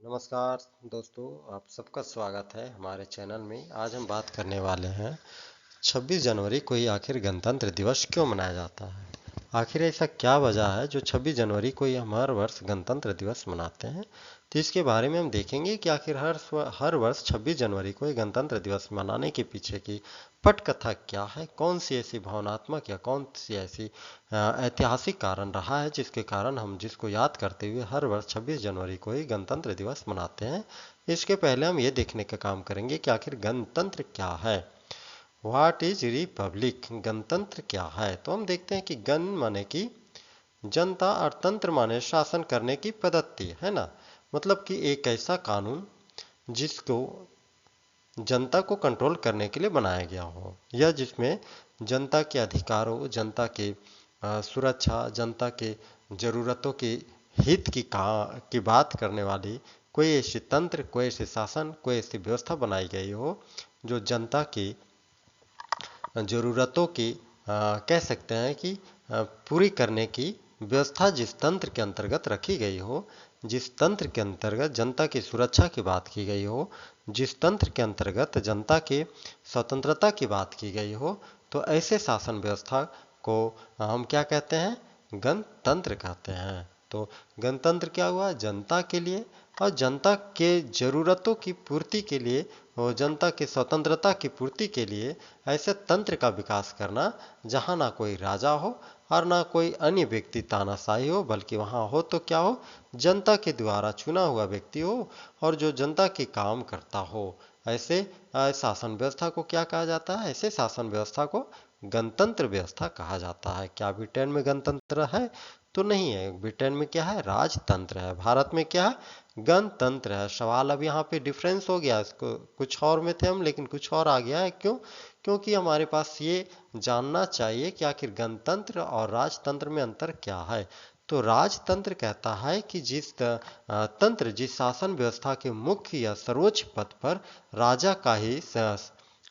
नमस्कार दोस्तों, आप सबका स्वागत है हमारे चैनल में। आज हम बात करने वाले हैं 26 जनवरी को ही आखिर गणतंत्र दिवस क्यों मनाया जाता है। आखिर ऐसा क्या वजह है जो 26 जनवरी को ही हम हर वर्ष गणतंत्र दिवस मनाते हैं। तो इसके बारे में हम देखेंगे कि आखिर हर वर्ष 26 जनवरी को ही गणतंत्र दिवस मनाने के पीछे की पटकथा क्या है, कौन सी ऐसी भावनात्मक या कौन सी ऐसी ऐतिहासिक कारण रहा है जिसके कारण हम जिसको याद करते हुए हर वर्ष 26 जनवरी को ही गणतंत्र दिवस मनाते हैं। इसके पहले हम ये देखने का काम करेंगे कि आखिर गणतंत्र क्या है। व्हाट इज रिपब्लिक, गणतंत्र क्या है। तो हम देखते हैं कि गण माने की जनता और तंत्र माने शासन करने की पद्धति, है ना। मतलब कि एक ऐसा कानून जिसको जनता को कंट्रोल करने के लिए बनाया गया हो, या जिसमें जनता के अधिकारों, जनता के सुरक्षा, जनता के जरूरतों के हित की बात करने वाली कोई ऐसी तंत्र, कोई ऐसे शासन, कोई ऐसी व्यवस्था बनाई गई हो जो जनता की जरूरतों की कह सकते हैं कि पूरी करने की व्यवस्था जिस तंत्र के अंतर्गत रखी गई हो, जिस तंत्र के अंतर्गत जनता की सुरक्षा की बात की गई हो, जिस तंत्र के अंतर्गत जनता के स्वतंत्रता की बात की गई हो, तो ऐसे शासन व्यवस्था को हम क्या कहते हैं, गणतंत्र कहते हैं। तो गणतंत्र क्या हुआ, जनता के लिए और जनता के जरूरतों की पूर्ति के लिए और जनता की स्वतंत्रता की पूर्ति के लिए ऐसे तंत्र का विकास करना जहाँ ना कोई राजा हो और ना कोई अन्य व्यक्ति तानाशाही हो, बल्कि वहाँ हो तो क्या हो, जनता के द्वारा चुना हुआ व्यक्ति हो और जो जनता के काम करता हो। ऐसे शासन व्यवस्था को क्या कहा जाता है, ऐसे शासन व्यवस्था को गणतंत्र व्यवस्था कहा जाता है। क्या ब्रिटेन में गणतंत्र है? तो नहीं है। ब्रिटेन में क्या है, राजतंत्र है। भारत में क्या है, गणतंत्र है। सवाल अब यहाँ पे डिफरेंस हो गया, इसको कुछ और में थे हम लेकिन कुछ और आ गया है। क्यों? क्योंकि हमारे पास ये जानना चाहिए कि आखिर गणतंत्र और राजतंत्र में अंतर क्या है। तो राजतंत्र कहता है कि जिस तंत्र, जिस शासन व्यवस्था के मुख्य या सर्वोच्च पद पर राजा का ही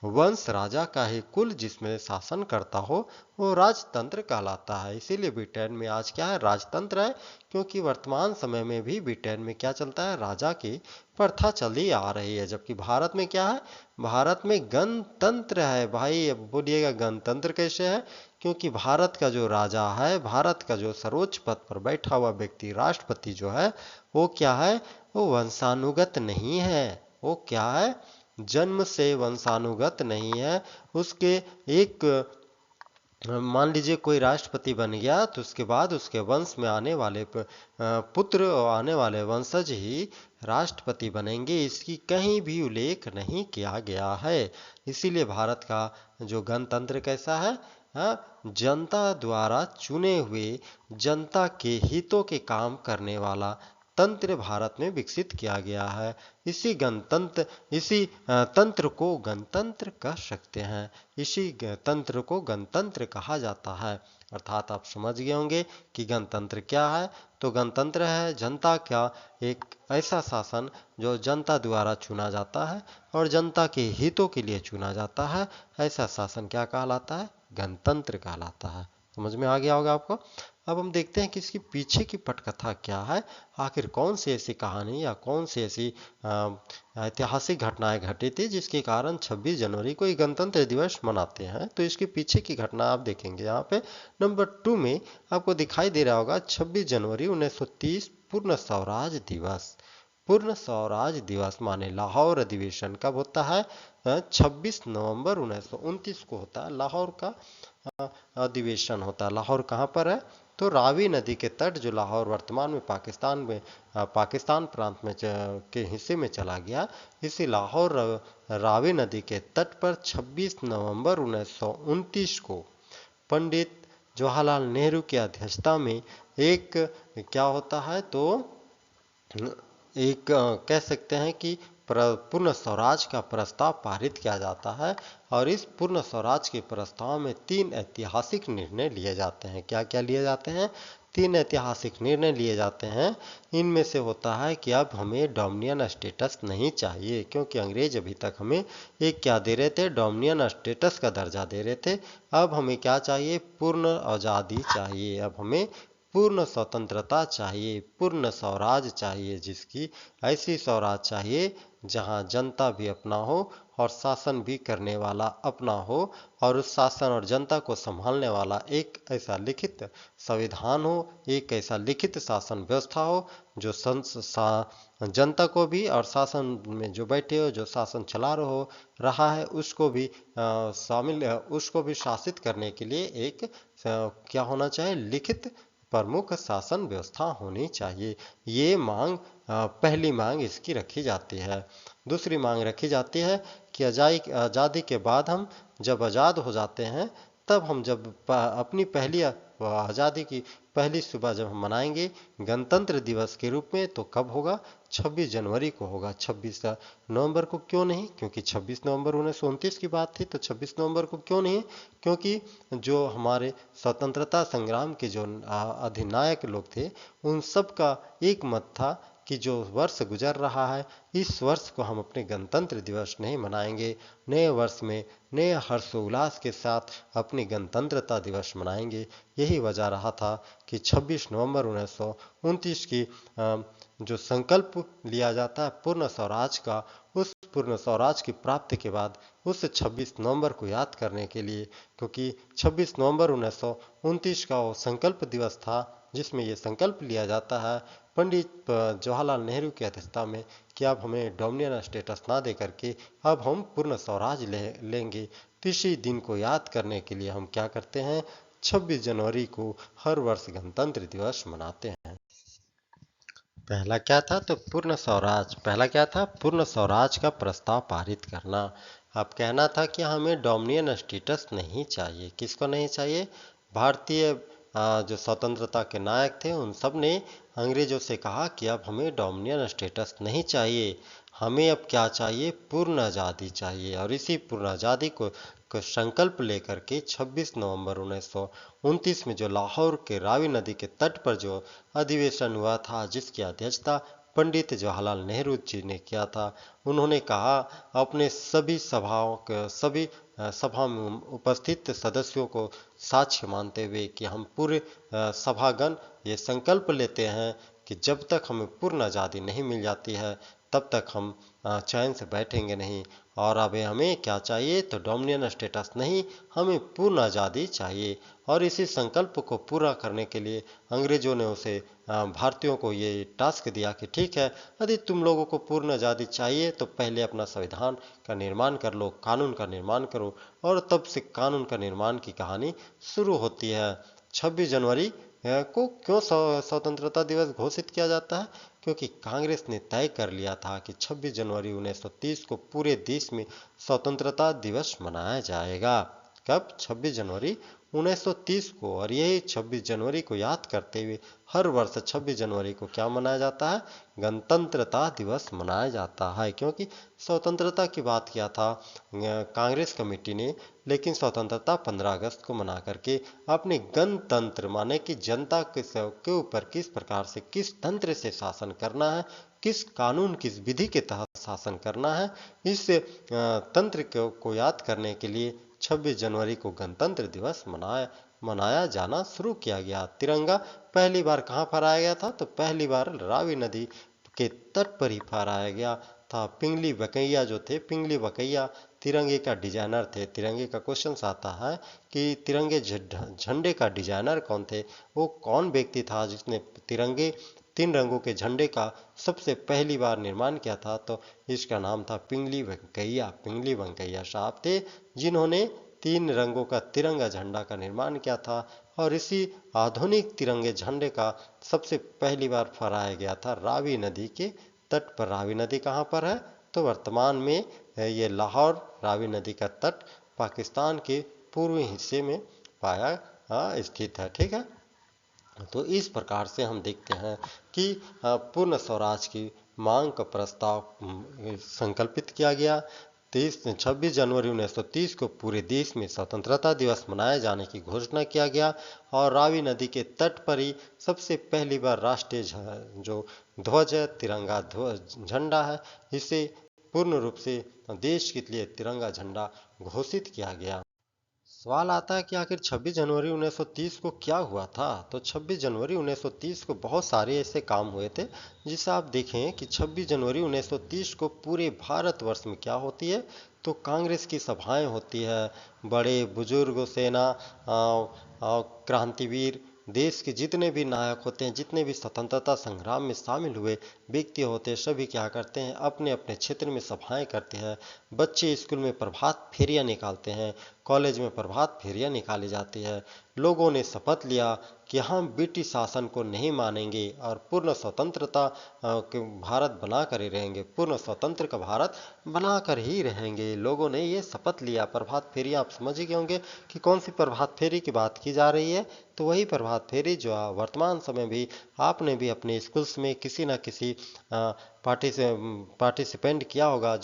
वंश, राजा का ही कुल जिसमें शासन करता हो, वो राजतंत्र कहलाता है। इसीलिए ब्रिटेन में आज क्या है, राजतंत्र है। क्योंकि वर्तमान समय में भी ब्रिटेन में क्या चलता है, राजा की प्रथा चली आ रही है। जबकि भारत में क्या है, भारत में गणतंत्र है। भाई अब बोलिएगा गणतंत्र कैसे है? क्योंकि भारत का जो राजा है, भारत का जो सर्वोच्च पद पर बैठा हुआ व्यक्ति, राष्ट्रपति जो है, वो क्या है, वो वंशानुगत नहीं है। वो क्या है, जन्म से वंशानुगत नहीं है। उसके एक मान लीजिए कोई राष्ट्रपति बन गया तो उसके बाद उसके वंश में आने वाले पुत्र और आने वाले वंशज ही राष्ट्रपति बनेंगे, इसकी कहीं भी उल्लेख नहीं किया गया है। इसीलिए भारत का जो गणतंत्र कैसा है, जनता द्वारा चुने हुए, जनता के हितों के काम करने वाला तंत्र भारत में विकसित किया गया है। इसी तंत्र को गणतंत्र कह सकते हैं। इसी तंत्र को गणतंत्र कहा जाता है। अर्थात आप समझ गए होंगे कि गणतंत्र क्या है। तो गणतंत्र है जनता का एक ऐसा शासन जो जनता द्वारा चुना जाता है और जनता के हितों के लिए चुना जाता है। ऐसा शासन क्या कहलाता है, गणतंत्र कहलाता है। समझ में आ गया होगा आपको। अब हम देखते हैं कि इसके पीछे की पटकथा क्या है। आखिर कौन सी ऐसी कहानी या कौन सी ऐसी ऐतिहासिक घटनाएं घटी थी जिसके कारण 26 जनवरी को गणतंत्र दिवस मनाते हैं। तो इसके पीछे की घटना आप देखेंगे यहाँ पे नंबर 2 में आपको दिखाई दे रहा होगा 26 जनवरी 1930 पूर्ण स्वराज दिवस। पूर्ण स्वराज दिवस माने लाहौर अधिवेशन कब होता है, 26 नवंबर 1929 को होता है। लाहौर का अधिवेशन होता है। लाहौर कहाँ पर है, तो रावी नदी के तट, जो लाहौर वर्तमान में पाकिस्तान प्रांत में के हिस्से में चला गया, इसी लाहौर रावी नदी के तट पर 26 नवंबर 1929 को पंडित जवाहरलाल नेहरू की अध्यक्षता में एक क्या होता है, तो एक कह सकते हैं कि पूर्ण स्वराज का प्रस्ताव पारित किया जाता है। और इस पूर्ण स्वराज के प्रस्ताव में 3 ऐतिहासिक निर्णय लिए जाते हैं। क्या क्या लिए जाते हैं, 3 ऐतिहासिक निर्णय लिए जाते हैं। इनमें से होता है कि अब हमें डोमिनियन स्टेटस नहीं चाहिए, क्योंकि अंग्रेज अभी तक हमें एक क्या दे रहे थे, डोमिनियन स्टेटस का दर्जा दे रहे थे। अब हमें क्या चाहिए, पूर्ण आज़ादी चाहिए। अब हमें पूर्ण स्वतंत्रता चाहिए, पूर्ण स्वराज चाहिए, जिसकी ऐसी स्वराज चाहिए जहां जनता भी अपना हो और शासन भी करने वाला अपना हो, और उस शासन और जनता को संभालने वाला एक ऐसा लिखित संविधान हो, एक ऐसा लिखित शासन व्यवस्था हो जो जनता को भी और शासन में जो बैठे हो, जो शासन चला रहा है, उसको भी शामिल, उसको भी शासित करने के लिए एक क्या होना चाहिए, लिखित प्रमुख शासन व्यवस्था होनी चाहिए। ये मांग पहली मांग इसकी रखी जाती है। दूसरी मांग रखी जाती है कि आज़ादी के बाद हम जब आज़ाद हो जाते हैं, तब हम जब अपनी पहली आज़ादी की पहली सुबह जब हम मनाएंगे गणतंत्र दिवस के रूप में, तो कब होगा, 26 जनवरी को होगा। 26 नवंबर को क्यों नहीं? क्योंकि 26 नवंबर 1929 की बात थी, तो 26 नवंबर को क्यों नहीं? क्योंकि जो हमारे स्वतंत्रता संग्राम के जो अधिनायक लोग थे, उन सब का एक मत था कि जो वर्ष गुजर रहा है, इस वर्ष को हम अपने गणतंत्र दिवस नहीं मनाएंगे, नए वर्ष में नए हर्षोल्लास के साथ अपनी गणतंत्रता दिवस मनाएंगे। यही वजह रहा था कि 26 नवंबर 1929 की जो संकल्प लिया जाता है पूर्ण स्वराज का, उस पूर्ण स्वराज की प्राप्ति के बाद उस 26 नवंबर को याद करने के लिए, क्योंकि 26 नवंबर 1929 का वो संकल्प दिवस था जिसमें ये संकल्प लिया जाता है पंडित जवाहरलाल नेहरू की अध्यक्षता में कि अब हमें डोमिनियन स्टेटस ना दे करके अब हम पूर्ण स्वराज लेंगे। तो इसी दिन को याद करने के लिए हम क्या करते हैं, 26 जनवरी को हर वर्ष गणतंत्र दिवस मनाते हैं। पहला क्या था, तो पूर्ण स्वराज। पहला क्या था, पूर्ण स्वराज का प्रस्ताव पारित करना। अब कहना था कि हमें डोमिनियन स्टेटस नहीं चाहिए। किसको नहीं चाहिए? भारतीय जो स्वतंत्रता के नायक थे उन सब ने अंग्रेजों से कहा कि अब हमें डोमिनियन स्टेटस नहीं चाहिए, हमें अब क्या चाहिए, पूर्ण आज़ादी चाहिए। और इसी पूर्ण आज़ादी को संकल्प लेकर के 26 नवंबर 1929 में जो लाहौर के रावी नदी के तट पर जो अधिवेशन हुआ था, जिसकी अध्यक्षता पंडित जवाहरलाल नेहरू जी ने किया था, उन्होंने कहा अपने सभी सभा में उपस्थित सदस्यों को साक्ष्य मानते हुए कि हम पूरे सभागण ये संकल्प लेते हैं कि जब तक हमें पूर्ण आज़ादी नहीं मिल जाती है तब तक हम चैन से बैठेंगे नहीं। और अब हमें क्या चाहिए, तो डोमिनियन स्टेटस नहीं, हमें पूर्ण आज़ादी चाहिए। और इसी संकल्प को पूरा करने के लिए अंग्रेजों ने उसे भारतीयों को ये टास्क दिया कि ठीक है, यदि तुम लोगों को पूर्ण आज़ादी चाहिए तो पहले अपना संविधान का निर्माण कर लो, कानून का निर्माण करो। और तब से कानून का निर्माण की कहानी शुरू होती है। 26 जनवरी को क्यों स्वतंत्रता दिवस घोषित किया जाता है? क्योंकि कांग्रेस ने तय कर लिया था कि 26 जनवरी 1930 को पूरे देश में स्वतंत्रता दिवस मनाया जाएगा। कब? 26 जनवरी 1930 को। और यही 26 जनवरी को याद करते हुए हर वर्ष 26 जनवरी को क्या मनाया जाता है, गणतंत्रता दिवस मनाया जाता है। क्योंकि स्वतंत्रता की बात किया था कांग्रेस कमेटी ने, लेकिन स्वतंत्रता 15 अगस्त को मना करके अपने गणतंत्र माने कि जनता के ऊपर किस प्रकार से, किस तंत्र से शासन करना है, किस कानून, किस विधि के तहत शासन करना है, इस तंत्र को याद करने के लिए 26 जनवरी को गणतंत्र दिवस मनाया जाना शुरू किया गया। तिरंगा पहली बार कहाँ फहराया गया था, तो पहली बार रावी नदी के तट पर ही फहराया गया था। पिंगली बकैया जो थे, पिंगली बकैया तिरंगे का डिजाइनर थे। तिरंगे का क्वेश्चन आता है कि तिरंगे झंडे का डिजाइनर कौन थे, वो कौन व्यक्ति था जिसने तिरंगे 3 रंगों के झंडे का सबसे पहली बार निर्माण किया था, तो इसका नाम था पिंगली वेंकैया। पिंगली वेंकैया साहब थे जिन्होंने 3 रंगों का तिरंगा झंडा का निर्माण किया था। और इसी आधुनिक तिरंगे झंडे का सबसे पहली बार फहराया गया था रावी नदी के तट पर। रावी नदी कहाँ पर है, तो वर्तमान में ये लाहौर रावी नदी का तट पाकिस्तान के पूर्वी हिस्से में स्थित है। ठीक है, तो इस प्रकार से हम देखते हैं कि पूर्ण स्वराज की मांग का प्रस्ताव संकल्पित किया गया। 26 जनवरी 1930 को पूरे देश में स्वतंत्रता दिवस मनाए जाने की घोषणा किया गया। और रावी नदी के तट पर ही सबसे पहली बार राष्ट्रीय जो ध्वज है, तिरंगा झंडा है, इसे पूर्ण रूप से देश के लिए तिरंगा झंडा घोषित किया गया। सवाल आता है कि आखिर 26 जनवरी 1930 को क्या हुआ था। तो 26 जनवरी 1930 को बहुत सारे ऐसे काम हुए थे, जिसे आप देखें कि 26 जनवरी 1930 को पूरे भारतवर्ष में क्या होती है, तो कांग्रेस की सभाएं होती है। बड़े बुजुर्ग सेना क्रांतिवीर, देश के जितने भी नायक होते हैं, जितने भी स्वतंत्रता संग्राम में शामिल हुए व्यक्ति होते हैं, सभी क्या करते हैं, अपने अपने क्षेत्र में सभाएं करते हैं। बच्चे स्कूल में प्रभात फेरियां निकालते हैं, कॉलेज में प्रभात फेरियां निकाली जाती है। लोगों ने शपथ लिया कि हम ब्रिटिश शासन को नहीं मानेंगे और पूर्ण स्वतंत्रता के भारत बनाकर ही रहेंगे, पूर्ण स्वतंत्र का भारत बनाकर ही रहेंगे। लोगों ने ये शपथ लिया। प्रभात फेरी आप समझ ही गए होंगे कि कौन सी प्रभात फेरी की बात की जा रही है। तो वही प्रभात फेरी जो वर्तमान समय भी आपने भी अपने स्कूल्स में किसी न किसी पार्टिसिपेंट किया होगा,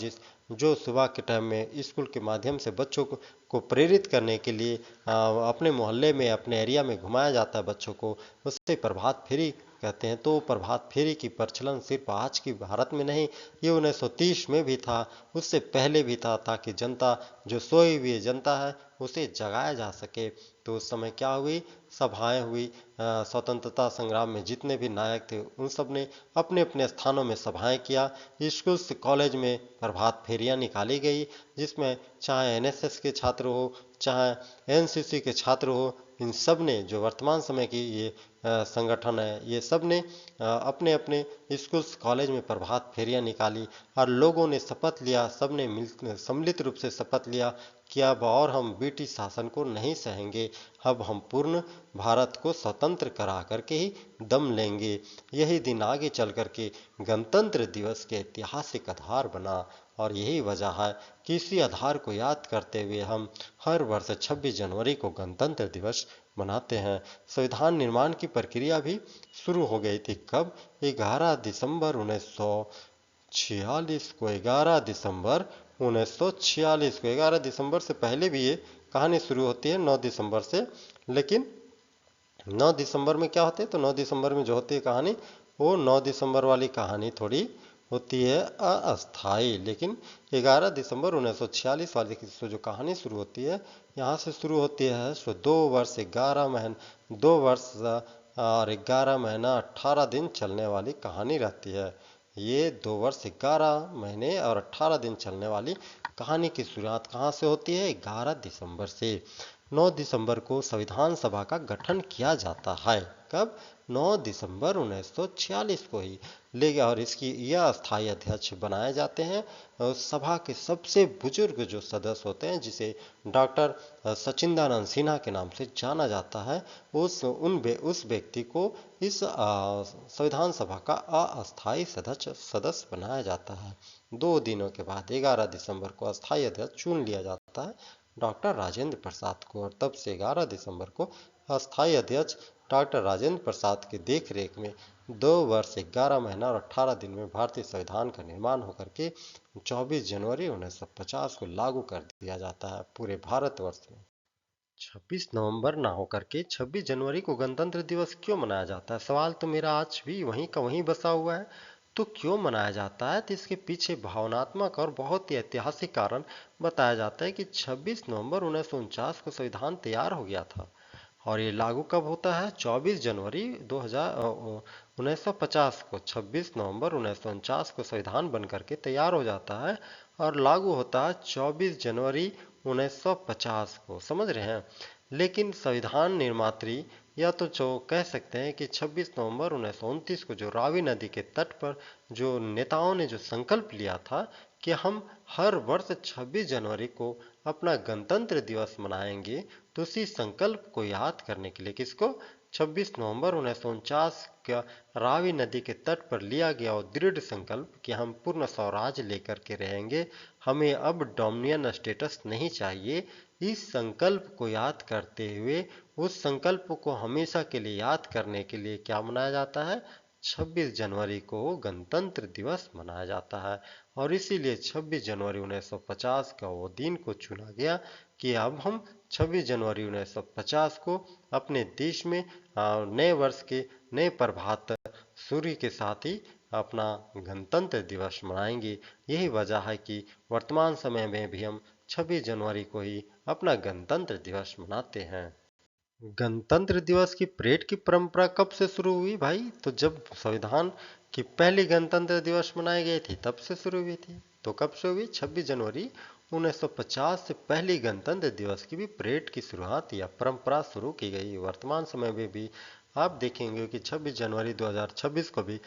जो सुबह के टाइम में स्कूल के माध्यम से बच्चों को प्रेरित करने के लिए अपने मोहल्ले में, अपने एरिया में घुमाया जाता है बच्चों को, उससे प्रभात फेरी कहते हैं। तो प्रभात फेरी की प्रचलन सिर्फ आज की भारत में नहीं, ये 1930 में भी था, उससे पहले भी था, ताकि जनता, जो सोई हुई जनता है, उसे जगाया जा सके। तो उस समय क्या हुई, सभाएं हुई। स्वतंत्रता संग्राम में जितने भी नायक थे, उन सब ने अपने अपने स्थानों में सभाएं किया। स्कूल से कॉलेज में प्रभात फेरियां निकाली गई, जिसमें चाहे एनएसएस के छात्र हो, चाहे एनसीसी के छात्र हो, इन सब ने, जो वर्तमान समय की ये संगठन है, ये सब ने अपने अपने स्कूल कॉलेज में प्रभात फेरियां निकाली और लोगों ने शपथ लिया, सब ने सम्मिलित रूप से शपथ लिया कि अब और हम ब्रिटिश शासन को नहीं सहेंगे, अब हम पूर्ण भारत को स्वतंत्र करा करके ही दम लेंगे। यही दिन आगे चल करके गणतंत्र दिवस के ऐतिहासिक आधार बना, और यही वजह है कि इसी आधार को याद करते हुए हम हर वर्ष 26 जनवरी को गणतंत्र दिवस मनाते हैं। संविधान निर्माण की प्रक्रिया भी शुरू हो गई थी। कब? 11 दिसंबर 1946 को। 11 दिसंबर 1946 को। 11 दिसंबर से पहले भी ये कहानी शुरू होती है, 9 दिसंबर से। लेकिन 9 दिसंबर में क्या होते हैं, तो 9 दिसंबर में जो होती है कहानी, वो 9 दिसंबर वाली कहानी थोड़ी होती है अस्थाई। लेकिन 11 दिसंबर 1946 वाली जो कहानी शुरू होती है, यहाँ से शुरू होती है। सो 2 वर्ष और 11 महीना 18 दिन चलने वाली कहानी रहती है। ये 2 वर्ष 11 महीने और 18 दिन चलने वाली कहानी की शुरुआत कहाँ से होती है? 11 दिसंबर से। 9 दिसंबर को संविधान सभा का गठन किया जाता है। कब? 9 दिसंबर 1946 को ही। लेकिन और इसकी यह अस्थायी अध्यक्ष बनाए जाते हैं और सभा के सबसे बुजुर्ग जो सदस्य होते हैं, जिसे डॉक्टर सचिंदानंद सिन्हा के नाम से जाना जाता है, उस व्यक्ति को इस संविधान सभा का अस्थायी सदस्य बनाया जाता है। 2 दिनों के बाद 11 दिसंबर को अस्थायी अध्यक्ष चुन लिया जाता है, डॉक्टर राजेंद्र प्रसाद को। और तब से 11 दिसंबर को अस्थायी अध्यक्ष डॉक्टर राजेंद्र प्रसाद की देखरेख में 2 वर्ष 11 महीना और 18 दिन में भारतीय संविधान का निर्माण होकर के 24 जनवरी 1950 को लागू कर दिया जाता है पूरे भारतवर्ष में। 26 नवंबर ना होकर के 26 जनवरी को गणतंत्र दिवस क्यों मनाया जाता है? सवाल तो मेरा आज भी वहीं का वहीं बसा हुआ है। तो क्यों मनाया जाता है? तो इसके पीछे भावनात्मक और बहुत ही ऐतिहासिक कारण बताया जाता है कि 26 नवंबर 1949 को संविधान तैयार हो गया था और ये लागू कब होता है? 24 जनवरी 1950 को। 26 नवंबर 1949 को संविधान बन करके तैयार हो जाता है और लागू होता है 24 जनवरी 1950 को। समझ रहे हैं? लेकिन संविधान निर्मात्री, या तो जो कह सकते हैं कि 26 नवंबर 1929 को जो रावी नदी के तट पर जो नेताओं ने जो संकल्प लिया था कि हम हर वर्ष 26 जनवरी को अपना गणतंत्र दिवस मनाएंगे, तो उसी संकल्प को याद करने के लिए किसको? 26 नवंबर 1949 का रावी नदी के तट पर लिया गया और दृढ़ संकल्प कि हम पूर्ण स्वराज लेकर के रहेंगे, हमें अब डोमिनियन स्टेटस नहीं चाहिए। इस संकल्प को याद करते हुए, उस संकल्प को हमेशा के लिए याद करने के लिए क्या मनाया जाता है? 26 जनवरी को गणतंत्र दिवस मनाया जाता है। और इसीलिए 26 जनवरी 1950 का वो दिन को चुना गया कि अब हम 26 जनवरी 1950 को अपने देश में नए वर्ष के नए प्रभात सूर्य के साथ ही अपना गणतंत्र दिवस मनाएंगे। यही वजह है कि वर्तमान समय में भी हम 26 जनवरी को ही अपना गणतंत्र दिवस मनाते हैं। गणतंत्र दिवस की परेड की परंपरा कब से शुरू हुई भाई? तो जब संविधान की पहली गणतंत्र दिवस मनाई गई थी तब से शुरू हुई थी। तो कब से हुई? 26 जनवरी 1950 से पहली गणतंत्र दिवस की भी परेड की शुरुआत या परंपरा शुरू की गई। वर्तमान समय में भी आप देखेंगे कि 26 जनवरी 2026 को भी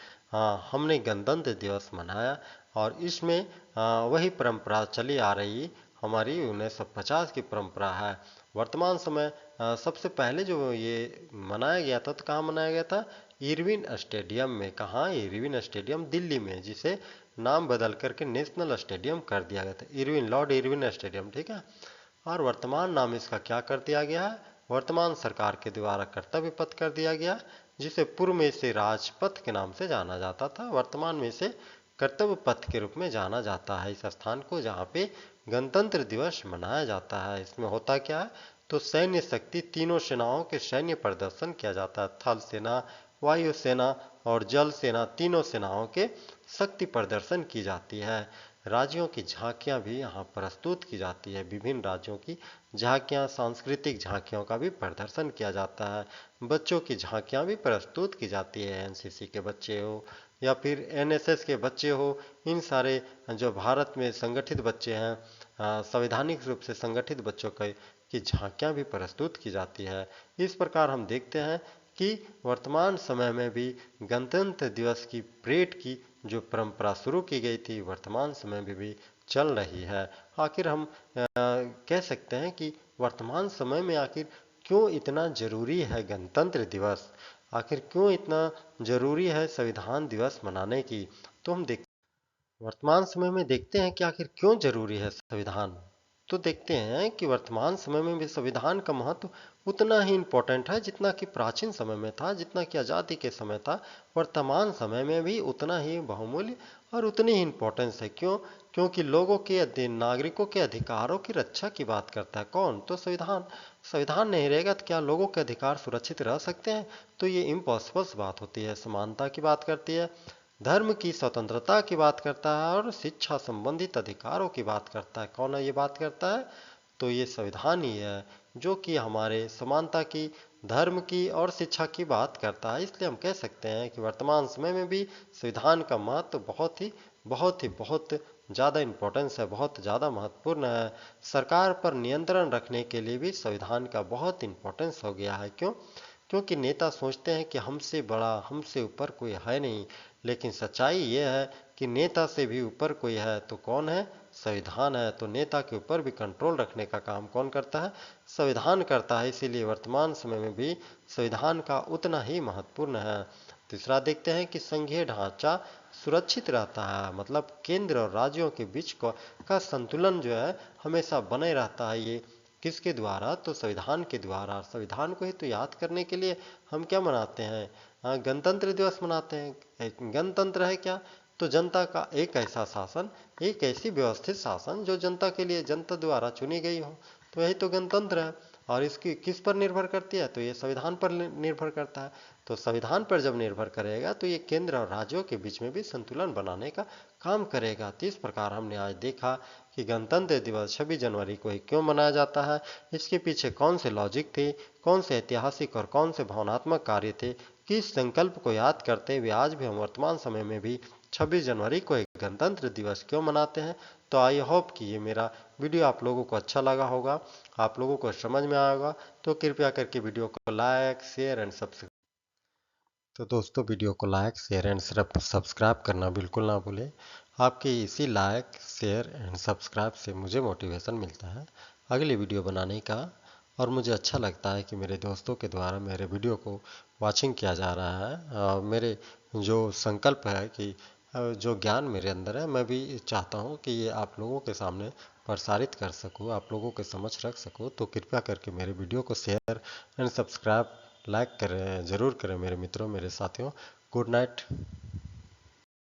हमने गणतंत्र दिवस मनाया और इसमें वही परंपरा चली आ रही हमारी 1950 की परंपरा है। वर्तमान समय सबसे पहले जो ये मनाया गया था तो कहाँ मनाया गया था? इरविन स्टेडियम में। कहाँ? इरविन स्टेडियम दिल्ली में, जिसे नाम बदल करके नेशनल स्टेडियम कर दिया गया था। इरविन, लॉर्ड इरविन स्टेडियम, ठीक है। और वर्तमान नाम इसका क्या कर दिया गया है? वर्तमान सरकार के द्वारा कर्तव्य पथ कर दिया गया, जिसे पूर्व में इसे राजपथ के नाम से जाना जाता था। वर्तमान में इसे कर्तव्य पथ के रूप में जाना जाता है इस स्थान को, जहाँ पे गणतंत्र दिवस मनाया जाता है। इसमें होता क्या है? तो सैन्य शक्ति, तीनों सेनाओं के सैन्य प्रदर्शन किया जाता है। थल सेना, वायु सेना और जल सेना, तीनों सेनाओं के शक्ति प्रदर्शन की जाती है। राज्यों की झांकियां भी यहाँ प्रस्तुत की जाती है। विभिन्न राज्यों की झांकियां, सांस्कृतिक झांकियों का भी प्रदर्शन किया जाता है। बच्चों की झांकियां भी प्रस्तुत की जाती है। एनसीसी के बच्चे हो या फिर एनएसएस के बच्चे हो, इन सारे जो भारत में संगठित बच्चे हैं, संवैधानिक रूप से संगठित बच्चों की झांकियां भी प्रस्तुत की जाती है। इस प्रकार हम देखते हैं कि वर्तमान समय में भी गणतंत्र दिवस की परेड की जो परंपरा शुरू की गई थी वर्तमान समय में भी चल रही है। आखिर हम कह सकते हैं कि वर्तमान समय में आखिर क्यों इतना जरूरी है गणतंत्र दिवस? आखिर क्यों इतना जरूरी है संविधान दिवस मनाने की? तो हम वर्तमान समय में देखते हैं कि आखिर क्यों जरूरी है संविधान। तो देखते हैं कि वर्तमान समय में भी संविधान का महत्व उतना ही इम्पोर्टेंट है जितना कि प्राचीन समय में था, जितना कि आज़ादी के समय था। वर्तमान समय में भी उतना ही बहुमूल्य और उतनी ही इम्पोर्टेंस है। क्यों? क्योंकि लोगों के, नागरिकों के अधिकारों की रक्षा की बात करता है कौन? तो संविधान। संविधान नहीं रहेगा तो क्या लोगों के अधिकार सुरक्षित रह सकते हैं? तो ये इम्पॉसिबल बात होती है। समानता की बात करती है, धर्म की स्वतंत्रता की बात करता है और शिक्षा संबंधित अधिकारों की बात करता है। कौन है ये बात करता है? तो ये संविधान ही है, जो कि हमारे समानता की, धर्म की और शिक्षा की बात करता है। इसलिए हम कह सकते हैं कि वर्तमान समय में भी संविधान का महत्व बहुत ज़्यादा इम्पोर्टेंस है, बहुत ज़्यादा महत्वपूर्ण है। सरकार पर नियंत्रण रखने के लिए भी संविधान का बहुत इम्पोर्टेंस हो गया है। क्यों? क्योंकि नेता सोचते हैं कि हमसे बड़ा, हमसे ऊपर कोई है नहीं, लेकिन सच्चाई ये है कि नेता से भी ऊपर कोई है। तो कौन है? संविधान है। तो नेता के ऊपर भी कंट्रोल रखने का काम कौन करता है? संविधान करता है। इसीलिए वर्तमान समय में भी संविधान का उतना ही महत्वपूर्ण है। तीसरा देखते हैं कि संघीय ढांचा सुरक्षित रहता है, मतलब केंद्र और राज्यों के बीच का संतुलन जो है हमेशा बने रहता है। ये किसके द्वारा? तो संविधान के द्वारा। संविधान को ही तो याद करने के लिए हम क्या मनाते हैं? गणतंत्र दिवस मनाते हैं। गणतंत्र है क्या? तो जनता का एक ऐसा शासन, एक ऐसी व्यवस्थित शासन जो जनता के लिए, जनता द्वारा चुनी गई हो, तो यही तो गणतंत्र है। और इसकी किस पर निर्भर करती है? तो ये संविधान पर निर्भर करता है। तो संविधान पर जब निर्भर करेगा तो ये केंद्र और राज्यों के बीच में भी संतुलन बनाने का काम करेगा। तो इस प्रकार हमने आज देखा कि गणतंत्र दिवस 26 जनवरी को ही क्यों मनाया जाता है, इसके पीछे कौन से लॉजिक थे, कौन से ऐतिहासिक और कौन से भावनात्मक कार्य थे, किस संकल्प को याद करते हुए आज भी हम वर्तमान समय में भी 26 जनवरी को एक गणतंत्र दिवस क्यों मनाते हैं। तो आई होप कि ये मेरा वीडियो आप लोगों को अच्छा लगा होगा, आप लोगों को समझ में आएगा। तो कृपया करके वीडियो को लाइक, शेयर एंड सब्सक्राइब। तो दोस्तों, वीडियो को लाइक, शेयर एंड सब्सक्राइब करना बिल्कुल ना भूलें। आपके इसी लाइक, शेयर एंड सब्सक्राइब से मुझे मोटिवेशन मिलता है अगली वीडियो बनाने का, और मुझे अच्छा लगता है कि मेरे दोस्तों के द्वारा मेरे वीडियो को वाचिंग किया जा रहा है। मेरे जो संकल्प है कि जो ज्ञान मेरे अंदर है, मैं भी चाहता हूँ कि ये आप लोगों के सामने प्रसारित कर सकूँ, आप लोगों के समझ रख सकूँ। तो कृपया करके मेरे वीडियो को शेयर एंड सब्सक्राइब, लाइक करें, ज़रूर करें मेरे मित्रों, मेरे साथियों। Good night.